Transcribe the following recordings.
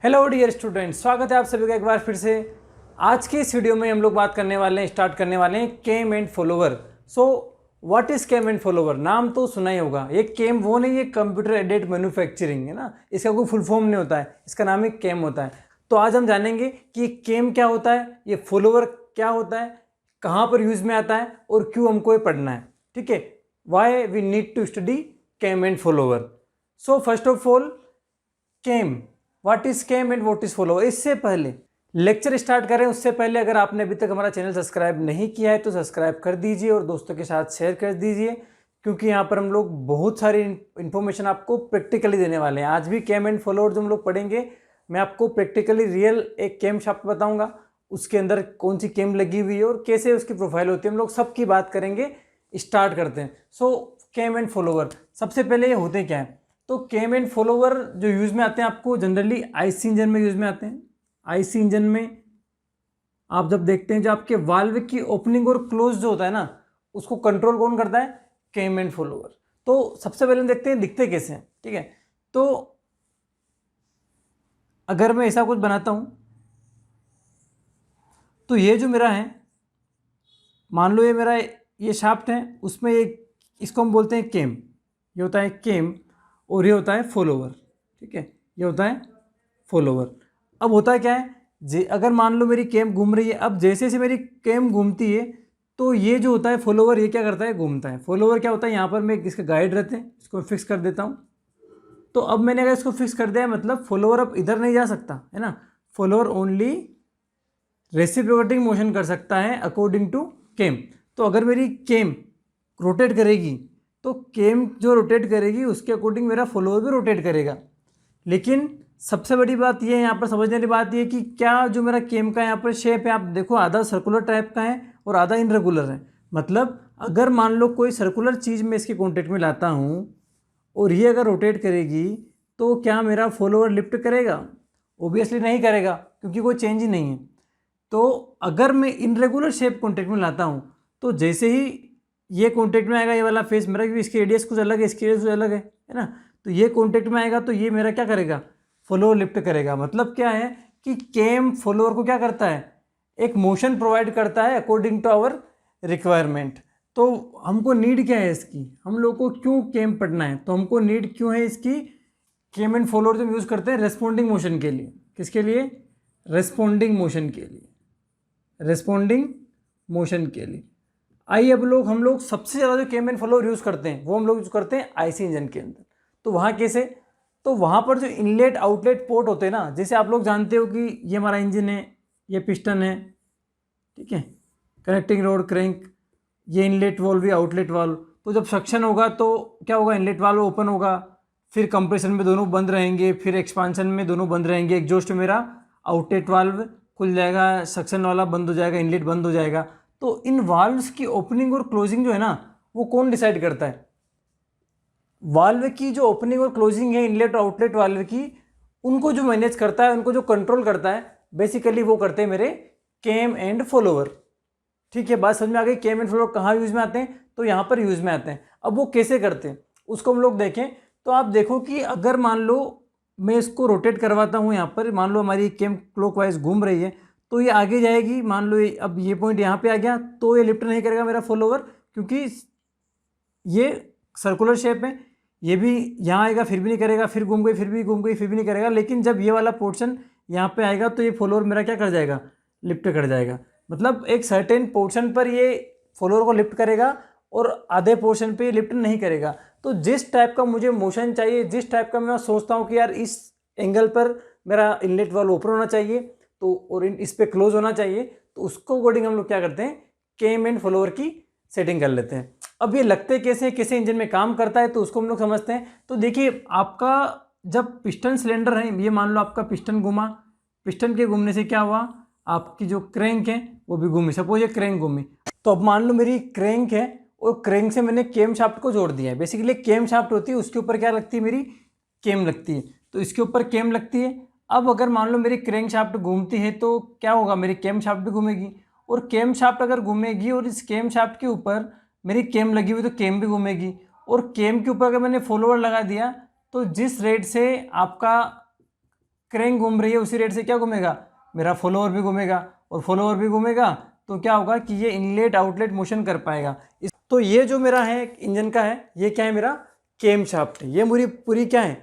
Hello dear students, स्वागत है आप सभी का एक बार फिर से। आज की इस वीडियो में हम लोग बात करने वाले हैं, स्टार्ट करने वाले हैं केम and follower. So what is cam and follower? नाम तो सुना ही होगा। ये केम वो नहीं, ये कंप्यूटर एडेड मैन्युफैक्चरिंग है ना, इसका कोई फुल फॉर्म नहीं होता है, इसका नाम ही केम होता है। तो आज हम जानेंगे कि केम क्या होता है, ये फॉलोवर क्या होता है, कहाँ पर यूज में आता है और क्यों हमको ये पढ़ना है। ठीक है, why we need to study cam and follower. So first of all, cam, what is cam and what is follower. इससे पहले लेक्चर स्टार्ट करें उससे पहले अगर आपने अभी तक हमारा चैनल सब्सक्राइब नहीं किया है तो सब्सक्राइब कर दीजिए और दोस्तों के साथ शेयर कर दीजिए, क्योंकि यहाँ पर हम लोग बहुत सारी इन्फॉर्मेशन आपको प्रैक्टिकली देने वाले हैं। आज भी केम एंड फॉलोवर जो हम लोग पढ़ेंगे, मैं आपको प्रैक्टिकली रियल एक केम शाफ्ट बताऊंगा, उसके अंदर कौन सी केम लगी हुई है और कैसे उसकी प्रोफाइल होती है, हम लोग सबकी बात करेंगे। स्टार्ट करते हैं। सो केम एंड फॉलोवर, सबसे पहले ये होते क्या है? तो केम एंड फॉलोवर जो यूज में आते हैं आपको जनरली आईसी इंजन में यूज में आते हैं। आईसी इंजन में आप जब देखते हैं, जो आपके वाल्व की ओपनिंग और क्लोज जो होता है ना, उसको कंट्रोल कौन करता है? केम एंड फॉलोवर। तो सबसे पहले हम देखते हैं दिखते कैसे हैं। ठीक है, तो अगर मैं ऐसा कुछ बनाता हूं तो ये जो मेरा है, मान लो ये मेरा ये शाफ्ट है, उसमें एक इसको हम बोलते हैं केम, ये होता है केम और ये होता है फॉलोवर। ठीक है, ये होता है फॉलोवर। अब होता क्या है, अगर मान लो मेरी केम घूम रही है, अब जैसे जैसे मेरी केम घूमती है तो ये जो होता है फॉलोवर, ये क्या करता है? घूमता है। फॉलोवर क्या होता है, यहाँ पर मैं इसके गाइड रहते हैं, इसको फिक्स कर देता हूँ। तो अब मैंने अगर इसको फिक्स कर दिया, मतलब फॉलोवर अब इधर नहीं जा सकता है ना, फॉलोवर ओनली रेसिप्रोकेटिंग मोशन कर सकता है अकॉर्डिंग टू केम। तो अगर मेरी केम रोटेट करेगी तो केम जो रोटेट करेगी उसके अकॉर्डिंग मेरा फॉलोवर भी रोटेट करेगा। लेकिन सबसे बड़ी बात ये है, यहाँ पर समझने वाली बात ये कि क्या जो मेरा केम का यहाँ पर शेप है, आप देखो आधा सर्कुलर टाइप का है और आधा इनरेगुलर है। मतलब अगर मान लो कोई सर्कुलर चीज़ में इसके कॉन्टेक्ट में लाता हूँ और ये अगर रोटेट करेगी तो क्या मेरा फॉलोवर लिफ्ट करेगा? ओबियसली नहीं करेगा, क्योंकि कोई चेंज ही नहीं है। तो अगर मैं इनरेगुलर शेप कॉन्टेक्ट में लाता हूँ तो जैसे ही ये कॉन्टेक्ट में आएगा, ये वाला फेस मेरा, क्योंकि इसके रेडियस कुछ अलग है, इसकी रेडियस कुछ अलग है ना, तो ये कॉन्टेक्ट में आएगा तो ये मेरा क्या करेगा? फॉलोवर लिफ्ट करेगा। मतलब क्या है कि केम फॉलोवर को क्या करता है? एक मोशन प्रोवाइड करता है अकॉर्डिंग टू आवर रिक्वायरमेंट। तो हमको नीड क्या है इसकी, हम लोग को क्यों केम पढ़ना है, तो हमको नीड क्यों है इसकी? केम एंड फॉलोवर जो यूज़ करते हैं रेस्पॉन्डिंग मोशन के लिए। किसके लिए? रेस्पॉन्डिंग मोशन के लिए, रेस्पॉन्डिंग मोशन के लिए। आइए अब हम लोग सबसे ज़्यादा जो केम एंड फॉलोवर यूज़ करते हैं वो हम लोग यूज़ करते हैं आईसी इंजन के अंदर। तो वहाँ कैसे? तो वहाँ पर जो इनलेट आउटलेट पोर्ट होते हैं ना, जैसे आप लोग जानते हो कि ये हमारा इंजन है, ये पिस्टन है, ठीक है, कनेक्टिंग रोड, क्रैंक, ये इनलेट वाल्व, ये आउटलेट वाल्व। तो जब सक्शन होगा तो क्या होगा? इनलेट वाल्व ओपन होगा, फिर कंप्रेशन में दोनों बंद रहेंगे, फिर एक्सपांशन में दोनों बंद रहेंगे। एग्जॉस्ट मेरा आउटलेट वाल्व खुल जाएगा, सक्शन वाला बंद हो जाएगा, इनलेट बंद हो जाएगा। तो इन वाल्व्स की ओपनिंग और क्लोजिंग जो है ना, वो कौन डिसाइड करता है? वाल्व की जो ओपनिंग और क्लोजिंग है, इनलेट और आउटलेट वाल्व की, उनको जो मैनेज करता है, उनको जो कंट्रोल करता है, बेसिकली वो करते हैं मेरे केम एंड फॉलोवर। ठीक है, बात समझ में आ गई? केम एंड फॉलोवर कहाँ यूज में आते हैं? तो यहाँ पर यूज में आते हैं। अब वो कैसे करते हैं उसको हम लोग देखें। तो आप देखो कि अगर मान लो मैं इसको रोटेट करवाता हूँ, यहाँ पर मान लो हमारी केम क्लॉकवाइज घूम रही है तो ये आगे जाएगी। मान लो अब ये पॉइंट यहाँ पे आ गया तो ये लिफ्ट नहीं करेगा मेरा फॉलोवर, क्योंकि ये सर्कुलर शेप है। ये भी यहाँ आएगा फिर भी नहीं करेगा, फिर घूम गई, फिर भी घूम गई, फिर भी नहीं करेगा। लेकिन जब ये वाला पोर्शन यहाँ पे आएगा तो ये फॉलोवर मेरा क्या कर जाएगा? लिफ्ट कर जाएगा। मतलब एक सर्टेन पोर्शन पर ये फॉलोवर को लिफ्ट करेगा और आधे पोर्शन पे लिफ्ट नहीं करेगा। तो जिस टाइप का मुझे मोशन चाहिए, जिस टाइप का मैं सोचता हूँ कि यार इस एंगल पर मेरा इनलेट वाल्व ओपन होना चाहिए तो, और इस पे क्लोज होना चाहिए, तो उसको अकॉर्डिंग हम लोग क्या करते हैं? केम एंड फॉलोवर की सेटिंग कर लेते हैं। अब ये लगते कैसे, कैसे इंजन में काम करता है, तो उसको हम लोग समझते हैं। तो देखिए, आपका जब पिस्टन सिलेंडर है, ये मान लो आपका पिस्टन घूमा, पिस्टन के घूमने से क्या हुआ? आपकी जो क्रैंक है वो भी घूमी। सपोज ये क्रैंक घूमी, तो अब मान लो मेरी क्रैंक है और क्रैंक से मैंने केम शाफ्ट को जोड़ दिया है। बेसिकली केम शाफ्ट होती है, उसके ऊपर क्या लगती है? मेरी केम लगती है। तो इसके ऊपर केम लगती है। अब अगर मान लो मेरी क्रैंक शाफ्ट घूमती है तो क्या होगा? मेरी केम शाफ्ट भी घूमेगी, और केम शाफ्ट अगर घूमेगी और इस केम शाफ्ट के ऊपर मेरी केम लगी हुई तो केम भी घूमेगी, और केम के ऊपर अगर मैंने फॉलोवर लगा दिया तो जिस रेट से आपका क्रेंक घूम रही है उसी रेट से क्या घूमेगा, मेरा फॉलोअर भी घूमेगा, और फॉलोअर भी घूमेगा तो क्या होगा कि ये इनलेट आउटलेट मोशन कर पाएगा। तो ये जो मेरा है इंजन का है, ये क्या है, मेरा केम शाफ्ट है। ये मेरी पूरी क्या है,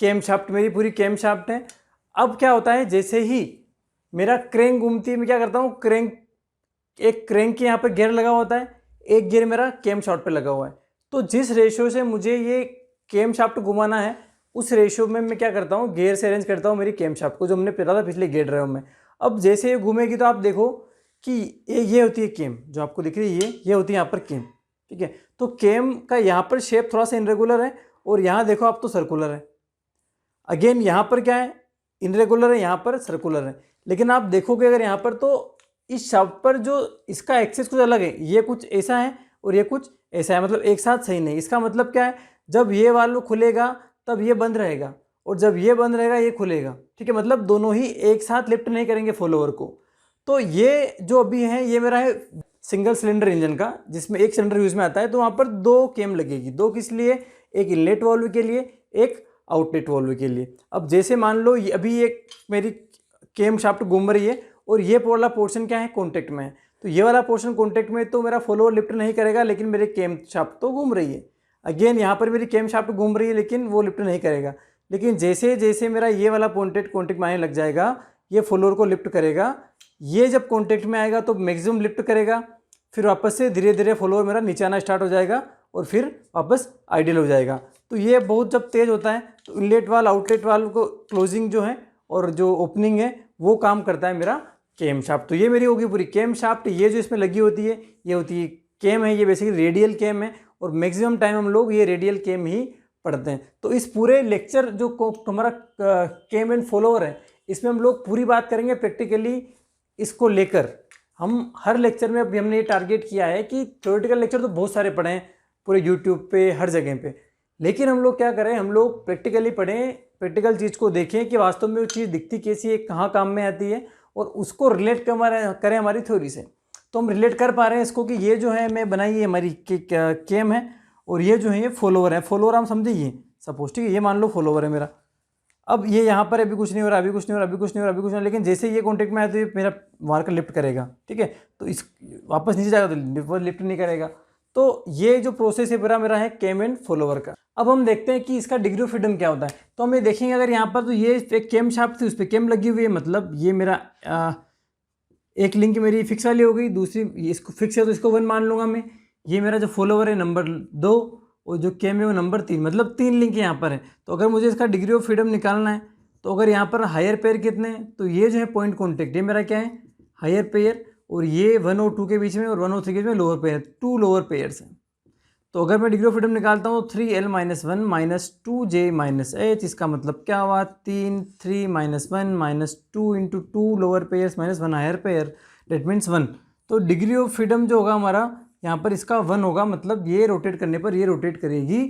केम शाफ्ट, मेरी पूरी केम शाफ्ट है। अब क्या होता है, जैसे ही मेरा क्रेंक घूमती है, मैं क्या करता हूँ, एक क्रेंक के यहाँ पर गियर लगा होता है, एक गियर मेरा केम शाफ्ट पे लगा हुआ है। तो जिस रेशियो से मुझे ये केम शाफ्ट घुमाना है, उस रेशियो में मैं क्या करता हूँ, गियर से अरेंज करता हूँ मेरी केम शाफ्ट को, जो हमने पढ़ा था पिछले गियर ड्राइव में। अब जैसे ये घूमेगी तो आप देखो कि ये होती है केम, जो आपको दिख रही है ये होती है यहाँ पर केम, ठीक है। तो केम का यहाँ पर शेप थोड़ा सा इनरेगुलर है, और यहाँ देखो आप तो सर्कुलर है। अगेन यहाँ पर क्या है, इनरेगुलर है, यहाँ पर सर्कुलर है। लेकिन आप देखोगे अगर यहाँ पर, तो इस शाफ्ट पर जो इसका एक्सेस कुछ अलग है, ये कुछ ऐसा है और ये कुछ ऐसा है, मतलब एक साथ सही नहीं। इसका मतलब क्या है, जब ये वाल्व खुलेगा तब ये बंद रहेगा, और जब ये बंद रहेगा ये खुलेगा, ठीक है। मतलब दोनों ही एक साथ लिफ्ट नहीं करेंगे फॉलोअर को। तो ये जो अभी है, ये मेरा है सिंगल सिलेंडर इंजन का, जिसमें एक सिलेंडर यूज में आता है। तो वहाँ पर 2 केम लगेगी, 2 किस लिए, एक इनलेट वाल्व के लिए, एक आउटलेट वाल्व के लिए। अब जैसे मान लो अभी एक मेरी केम शाफ्ट घूम रही है, और ये वाला पोर्शन क्या है, कॉन्टेक्ट में है। तो ये वाला पोर्शन कॉन्टेक्ट में, तो मेरा फॉलोअर लिफ्ट नहीं करेगा, लेकिन मेरे केम शाफ्ट तो घूम रही है। अगेन यहाँ पर मेरी केम शाफ्ट घूम रही है, लेकिन वो लिफ्ट नहीं करेगा। लेकिन जैसे जैसे मेरा ये वाला कॉन्टेक्ट में आने लग जाएगा, ये फॉलोअर को लिफ्ट करेगा। ये जब कॉन्टेक्ट में आएगा तो मैक्सिमम लिफ्ट करेगा, फिर वापस से धीरे धीरे फॉलोअर मेरा नीचे आना स्टार्ट हो जाएगा, और फिर वापस आइडियल हो जाएगा। तो ये बहुत जब तेज़ होता है, तो इनलेट वाल्व आउटलेट वाल्व को क्लोजिंग जो है और जो ओपनिंग है, वो काम करता है मेरा केम शाफ्ट। तो ये मेरी होगी पूरी केम शाफ्ट। ये जो इसमें लगी होती है, ये होती है केम है, ये बेसिकली रेडियल केम है, और मैक्सिमम टाइम हम लोग ये रेडियल केम ही पढ़ते हैं। तो इस पूरे लेक्चर जो हमारा केम एंड फॉलोअर है, इसमें हम लोग पूरी बात करेंगे प्रैक्टिकली इसको लेकर। हम हर लेक्चर में अभी हमने ये टारगेट किया है कि थ्योरेटिकल लेक्चर तो बहुत सारे पढ़े हैं पूरे यूट्यूब पे, हर जगह पे, लेकिन हम लोग क्या करें, हम लोग प्रैक्टिकली पढ़ें, प्रैक्टिकल चीज़ को देखें कि वास्तव में वो चीज़ दिखती कैसी है, कहाँ काम में आती है, और उसको रिलेट करें हमारी थ्योरी से। तो हम रिलेट कर पा रहे हैं इसको कि ये जो है मैं बनाई है हमारी केम है, और ये जो है ये फॉलोअर है। फॉलोअर हम समझिए, सपोज, ठीक है, ये मान लो फॉलोअर है मेरा। अब ये यहाँ पर अभी कुछ नहीं हो रहा, अभी कुछ नहीं हो रहा, अभी कुछ नहीं हो रहा, अभी कुछ नहीं, लेकिन जैसे ये कॉन्टेक्ट में आया तो ये मेरा मार्कर लिफ्ट करेगा, ठीक है। तो इस वापस नीचे जाएगा तो लिफ्ट नहीं करेगा। तो ये जो प्रोसेस है मेरा है केम एंड फॉलोअर का। अब हम देखते हैं कि इसका डिग्री ऑफ फ्रीडम क्या होता है। तो हम ये देखेंगे, अगर यहाँ पर तो ये एक केम शाफ्ट थी, उस पर केम लगी हुई है, मतलब ये मेरा एक लिंक मेरी फिक्स वाली हो गई, दूसरी इसको फिक्स है तो इसको 1 मान लूँगा मैं। ये मेरा जो फॉलोअर है नंबर 2, और जो केम है वो नंबर 3, मतलब 3 लिंक यहाँ पर है। तो अगर मुझे इसका डिग्री ऑफ फ्रीडम निकालना है, तो अगर यहाँ पर हायर पेयर कितने हैं, तो ये जो है पॉइंट कॉन्टेक्ट, ये मेरा क्या है, हायर पेयर, और ये 1 और 2 के बीच में, और 1 और 3 के बीच में लोअर पेयर, 2 लोअर पेयर्स हैं। तो अगर मैं डिग्री ऑफ फ्रीडम निकालता हूँ 3L - 1 - 2J - H, इसका मतलब क्या हुआ, 3 - 1 - 2 × 2 lower pairs -1 higher pair, that means 1। तो डिग्री ऑफ फ्रीडम जो होगा हमारा यहाँ पर, इसका 1 होगा, मतलब ये रोटेट करने पर ये रोटेट करेगी।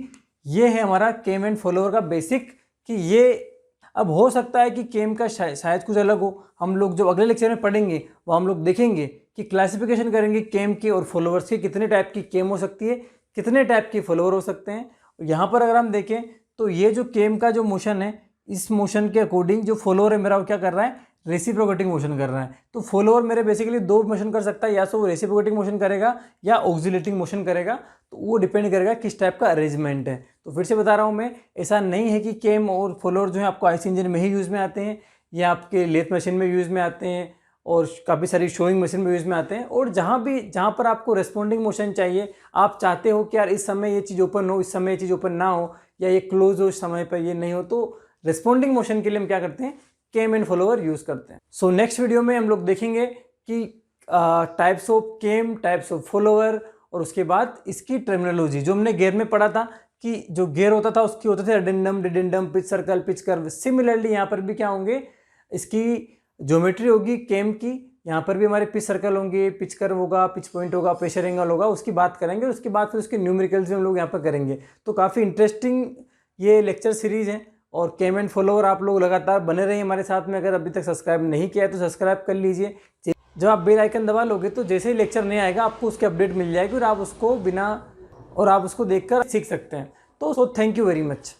ये है हमारा केम एंड फॉलोअर का बेसिक, कि ये अब हो सकता है कि केम का शायद कुछ अलग हो। हम लोग जो अगले लेक्चर में पढ़ेंगे वो हम लोग देखेंगे कि क्लासिफिकेशन करेंगे केम के और फॉलोअर्स के, कितने टाइप की केम हो सकती है, कितने टाइप के फॉलोअर हो सकते हैं। यहाँ पर अगर हम देखें तो ये जो केम का जो मोशन है, इस मोशन के अकॉर्डिंग जो फॉलोअर है मेरा वो क्या कर रहा है, रेसिप्रोकेटिंग मोशन कर रहा है। तो फॉलोअर मेरे बेसिकली 2 मोशन कर सकता है, या तो वो रेसिप्रोकेटिंग मोशन करेगा या ऑक्सिलेटिंग मोशन करेगा। तो वो डिपेंड करेगा किस टाइप का अरेंजमेंट है। तो फिर से बता रहा हूँ मैं, ऐसा नहीं है कि केम और फॉलोअर जो है आपको आईसी इंजन में ही यूज़ में आते हैं, या आपके लेथ मशीन में यूज़ में आते हैं, और काफ़ी सारी शोइंग मशीन में यूज़ में आते हैं। और जहाँ पर आपको रेस्पॉन्डिंग मोशन चाहिए, आप चाहते हो कि यार इस समय ये चीज़ ओपन हो, इस समय ये चीज़ ओपन ना हो, या ये क्लोज हो, इस समय पर ये नहीं हो, तो रेस्पॉन्डिंग मोशन के लिए हम क्या करते हैं, केम एंड फॉलोअर यूज़ करते हैं। सो नेक्स्ट वीडियो में हम लोग देखेंगे कि types of came, types of follower, और उसके बाद इसकी टर्मिनोलॉजी जो हमने गियर में पढ़ा था, कि जो गियर होता था उसकी होते थे addendum, dedendum, pitch circle, pitch curve. Similarly यहाँ पर भी क्या होंगे, इसकी ज्योमेट्री होगी केम की, यहाँ पर भी हमारे पिच सर्कल होंगे, पिच कर्व होगा, पिच पॉइंट होगा, प्रेशर एंगल होगा, उसकी बात करेंगे। उसके बाद फिर उसके न्यूमेरिकल्स भी हम लोग यहाँ पर करेंगे। तो काफ़ी इंटरेस्टिंग ये लेक्चर सीरीज़ है, और केम एंड फॉलोअर आप लोग लगातार बने रहिए हमारे साथ में। अगर अभी तक सब्सक्राइब नहीं किया है तो सब्सक्राइब कर लीजिए। जब आप बेल आइकन दबा लोगे तो जैसे ही लेक्चर नहीं आएगा आपको उसकी अपडेट मिल जाएगी, और आप उसको देखकर सीख सकते हैं। तो थैंक यू वेरी मच।